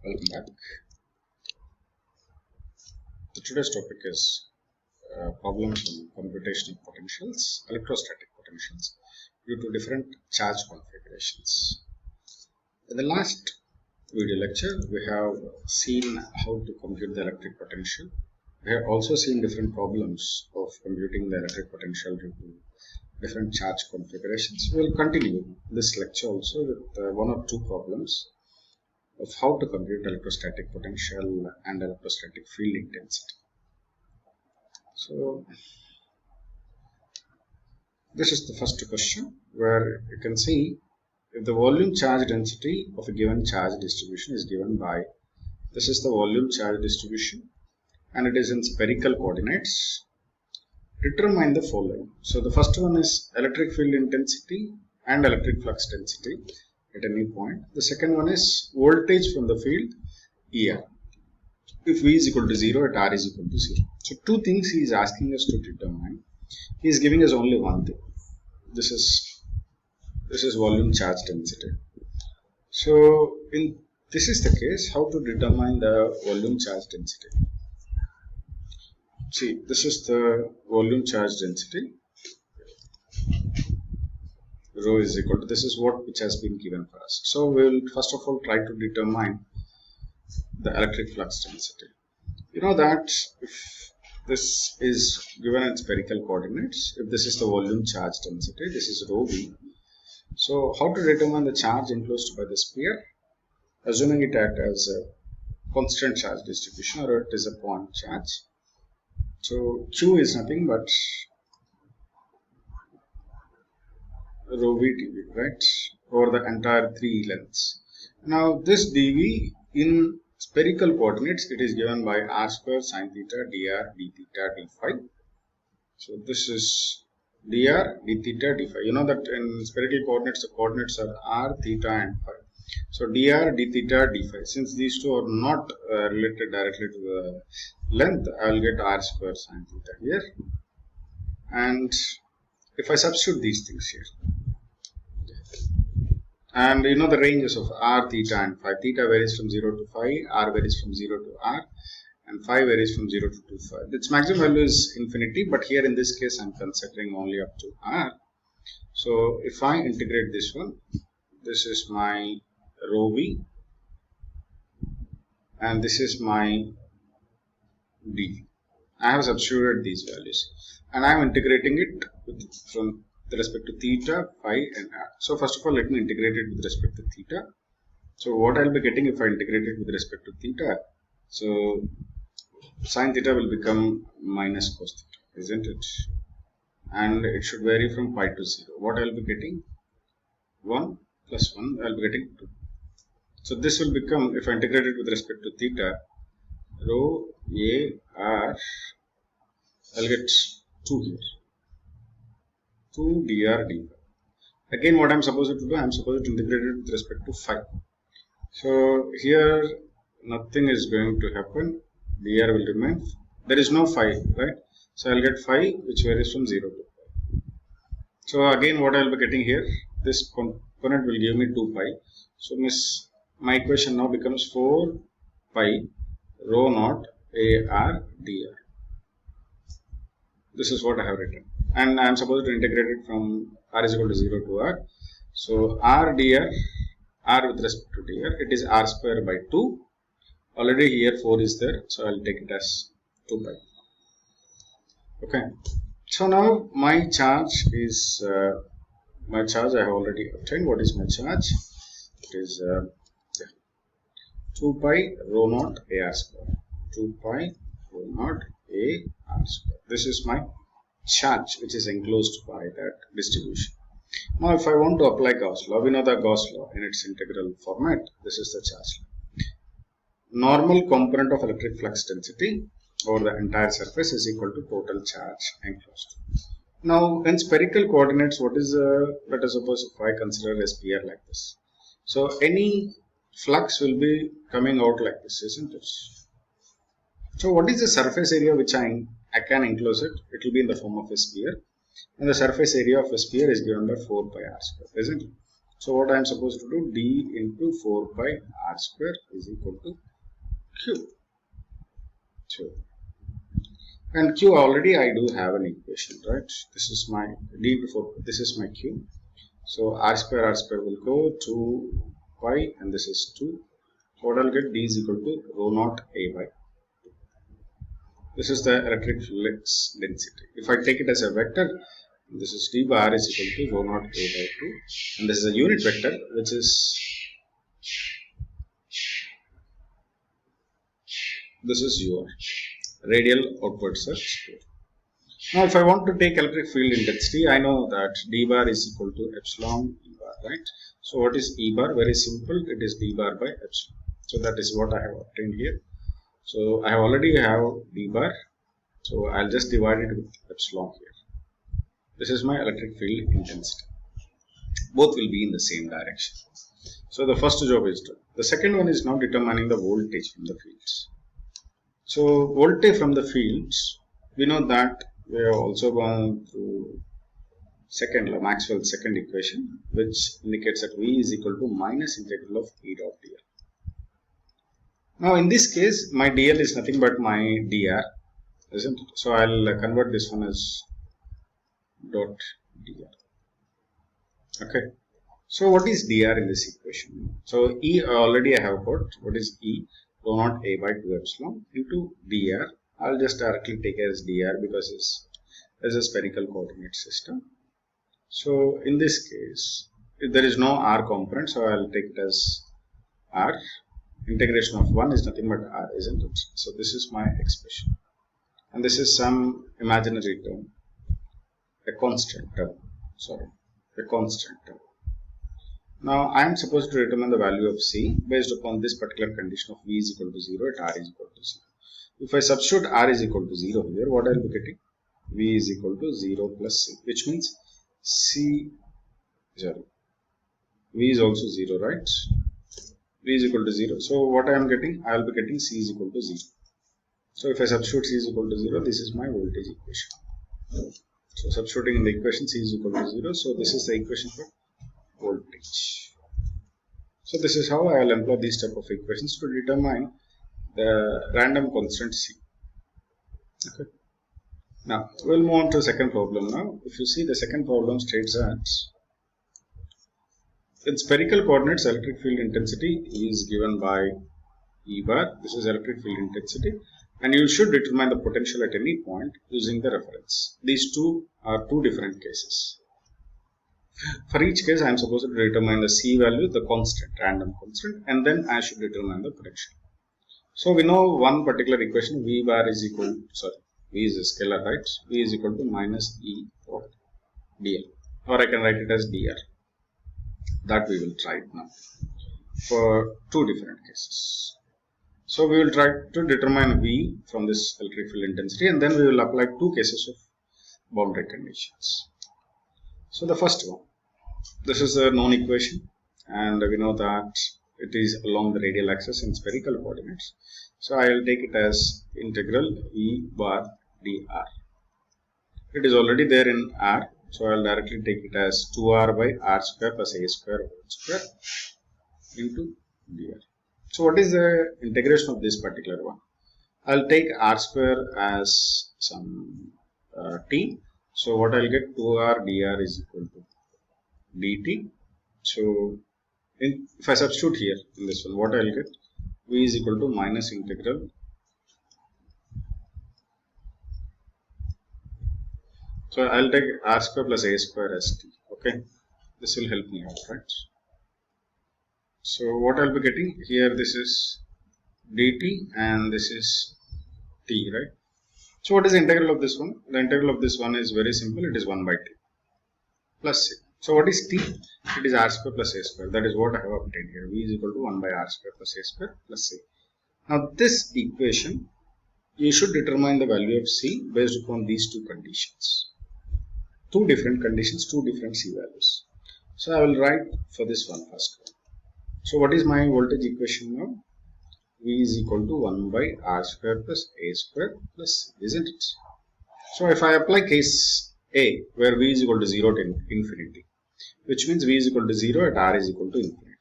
Welcome back. Today's topic is problems in computational potentials, electrostatic potentials due to different charge configurations. In the last video lecture, we have seen how to compute the electric potential. We have also seen different problems of computing the electric potential due to different charge configurations. We will continue this lecture also with one or two problems of how to compute electrostatic potential and electrostatic field intensity. So this is the first question, where you can see if the volume charge density of a given charge distribution is given by, this is the volume charge distribution and it is in spherical coordinates, determine the following. So the first one is electric field intensity and electric flux density at any point. The second one is voltage from the field ER. If V is equal to 0 at R is equal to 0. So two things he is asking us to determine. He is giving us only one thing. This is volume charge density. So in this is the case, how to determine the volume charge density. See, this is the volume charge density. Rho is equal to, this is what which has been given for us. So we will first of all try to determine the electric flux density. You know that if this is given in spherical coordinates, if this is the volume charge density, this is rho v. So how to determine the charge enclosed by the sphere, assuming it acts as a constant charge distribution or it is a point charge. So Q is nothing but rho v dv, right, over the entire 3 lengths. Now this dv in spherical coordinates, it is given by r square sine theta dr d theta d phi. So this is dr d theta d phi. You know that in spherical coordinates the coordinates are r, theta and phi. So dr d theta d phi. Since these two are not related directly to the length, I will get r square sine theta here. And if I substitute these things here, and you know the ranges of r, theta and phi. Theta varies from 0 to phi, r varies from 0 to r, and phi varies from 0 to 2 phi. Its maximum value is infinity, but here in this case I am considering only up to r. So if I integrate this one, this is my rho v and this is my d. I have substituted these values and I am integrating it from respect to theta, phi and r. So first of all, let me integrate it with respect to theta. So what I will be getting if I integrate it with respect to theta, so sine theta will become minus cos theta, isn't it? And it should vary from pi to 0. What I will be getting? 1 plus 1, I will be getting 2. So this will become, if I integrate it with respect to theta, rho a r, I will get 2 here. 2 dr d phi. Again, what I am supposed to do, I am supposed to integrate it with respect to phi. So here nothing is going to happen. Dr will remain. There is no phi, right? So I will get phi which varies from 0 to pi. So again, what I will be getting here, this component will give me 2 pi. So my equation now becomes 4 pi rho naught a r dr. This is what I have written. And I am supposed to integrate it from r is equal to 0 to r. So r dr, r with respect to dr, it is r square by 2. Already here 4 is there, so I will take it as 2 pi. Okay. So now my charge is, I have already obtained. What is my charge? It is 2 pi rho naught a r square. 2 pi rho naught a r square. This is my charge which is enclosed by that distribution. Now if I want to apply Gauss law, we know the Gauss law in its integral format. This is the charge law. Normal component of electric flux density over the entire surface is equal to total charge enclosed. Now in spherical coordinates, what is let us suppose if I consider a sphere like this. So any flux will be coming out like this, isn't it? So what is the surface area which I can enclose it? It will be in the form of a sphere, and the surface area of a sphere is given by 4 pi r square, isn't it? So what I am supposed to do, d into 4 pi r square is equal to q. So, and q already I do have an equation, right? This is my d into 4, this is my q. So r square will go to pi, and this is 2. So what I'll get, d is equal to rho naught a by. This is the electric flux density. If I take it as a vector, this is d by r is equal to rho naught a by 2, and this is a unit vector, which is this is your radial outward surge. Now if I want to take electric field intensity, I know that d bar is equal to epsilon e bar, right? So what is e bar? Very simple, it is d bar by epsilon. So that is what I have obtained here. So I already have d bar, so I'll just divide it with epsilon here. This is my electric field intensity. Both will be in the same direction. So the first job is done. The second one is now determining the voltage from the fields. So voltage from the fields, we know that we have also gone through Maxwell's second equation, which indicates that V is equal to minus integral of E dot dl. Now in this case, my dl is nothing but my dr, isn't it? So I'll convert this one as dot dr. Okay. So what is dr in this equation? So E already I have got. What is E? Rho naught a by 2 epsilon into dr. I'll just directly take it as dr because it's a spherical coordinate system. So in this case, if there is no r component, so I'll take it as r. Integration of 1 is nothing but r, isn't it? So this is my expression. And this is some imaginary term, a constant term. Now I am supposed to determine the value of C based upon this particular condition of V is equal to 0 at r is equal to 0. If I substitute r is equal to 0 here, what I will be getting? V is equal to 0 plus C, which means V is also 0, right? V is equal to 0. So what I am getting? I will be getting C is equal to 0. So if I substitute C is equal to 0, this is my voltage equation. So substituting in the equation C is equal to 0. So this is the equation for voltage. So this is how I will employ these type of equations to determine the random constant C. Okay. Now we'll move on to the second problem now. If you see, the second problem states that in spherical coordinates, electric field intensity is given by E bar. This is electric field intensity, and you should determine the potential at any point using the reference. These two are two different cases. For each case, I am supposed to determine the C value, the constant, random constant, and then I should determine the potential. So we know one particular equation, V bar is equal, V is a scalar, right? V is equal to minus E of dl, or I can write it as dr. That we will try it now for two different cases. So we will try to determine V from this electric field intensity, and then we will apply two cases of boundary conditions. So the first one, this is a known equation, and we know that it is along the radial axis in spherical coordinates. So I will take it as integral E bar dr. It is already there in r, so I will directly take it as 2r by r square plus a square whole square into dr. So what is the integration of this particular one? I will take r square as some t. So what I will get, 2r dr is equal to dt. So if I substitute here in this one, what I will get? V is equal to minus integral . So I will take r square plus a square as t. Okay, this will help me out, right? So what I will be getting here, this is dt and this is t, right? So what is the integral of this one? The integral of this one is very simple. It is 1 by t plus c. So what is t? It is r square plus a square. That is what I have obtained here. V is equal to 1 by r square plus a square plus c. Now this equation, you should determine the value of c based upon these two conditions. Two different conditions, two different c values. So I will write for this one first. So what is my voltage equation now? V is equal to 1 by r square plus a square plus c, isn't it? So if I apply case A, where V is equal to 0 to infinity, which means V is equal to 0 at R is equal to infinity.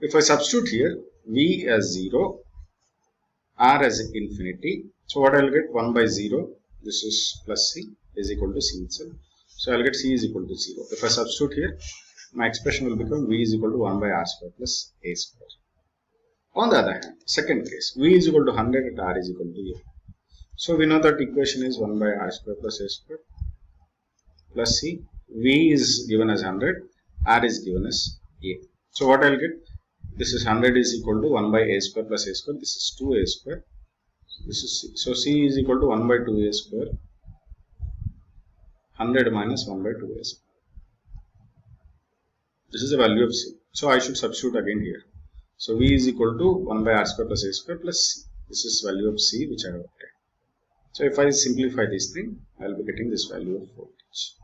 If I substitute here V as 0, R as infinity, so what I will get 1 by 0, this is plus C is equal to C itself. So I will get C is equal to 0. If I substitute here, my expression will become V is equal to 1 by R square plus A square. On the other hand, second case, V is equal to 100 at R is equal to A. So we know that equation is 1 by R square plus A square plus C. V is given as 100, R is given as A. So what I will get? This is 100 is equal to 1 by A square plus A square. This is 2A square. This is C. So C is equal to 1 by 2A square. 100 minus 1 by 2A square. This is the value of C. So I should substitute again here. So V is equal to 1 by R square plus A square plus C. This is value of C which I have obtained. So if I simplify this thing, I will be getting this value of voltage.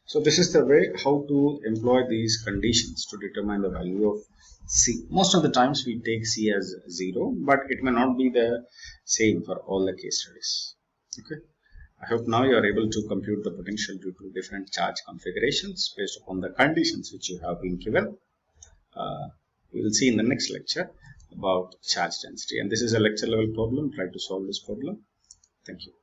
So this is the way how to employ these conditions to determine the value of C. Most of the times we take C as 0, but it may not be the same for all the case studies. Okay. I hope now you are able to compute the potential due to different charge configurations based upon the conditions which you have been given. We will see in the next lecture about charge density, and this is a lecture level problem. Try to solve this problem. Thank you.